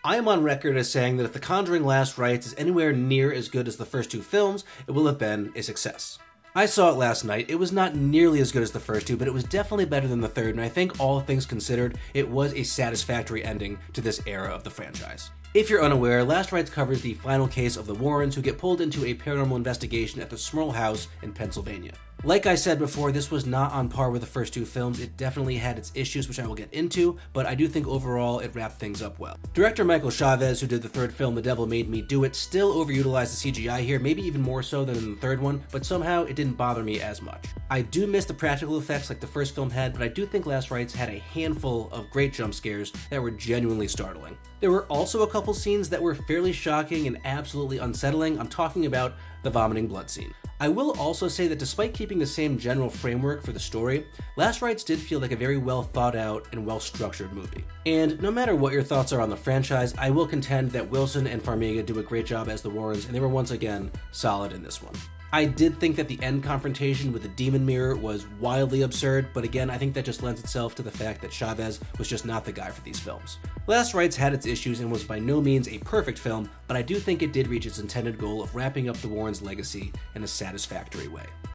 I am on record as saying that if The Conjuring Last Rites is anywhere near as good as the first two films, it will have been a success. I saw it last night. It was not nearly as good as the first two, but it was definitely better than the third, and I think all things considered, it was a satisfactory ending to this era of the franchise. If you're unaware, Last Rites covers the final case of the Warrens who get pulled into a paranormal investigation at the Smurl house in Pennsylvania. Like I said before, this was not on par with the first two films. It definitely had its issues, which I will get into, but I do think overall it wrapped things up well. Director Michael Chavez, who did the third film, The Devil Made Me Do It, still overutilized the CGI here, maybe even more so than in the third one, but somehow it didn't bother me as much. I do miss the practical effects like the first film had, but I do think Last Rites had a handful of great jump scares that were genuinely startling. There were also a couple scenes that were fairly shocking and absolutely unsettling. I'm talking about the vomiting blood scene. I will also say that despite keeping the same general framework for the story, Last Rites did feel like a very well thought out and well structured movie. And no matter what your thoughts are on the franchise, I will contend that Wilson and Farmiga do a great job as the Warrens, and they were once again solid in this one. I did think that the end confrontation with the demon mirror was wildly absurd, but again, I think that just lends itself to the fact that Chavez was just not the guy for these films. Last Rites had its issues and was by no means a perfect film, but I do think it did reach its intended goal of wrapping up the Warrens' legacy in a satisfactory way.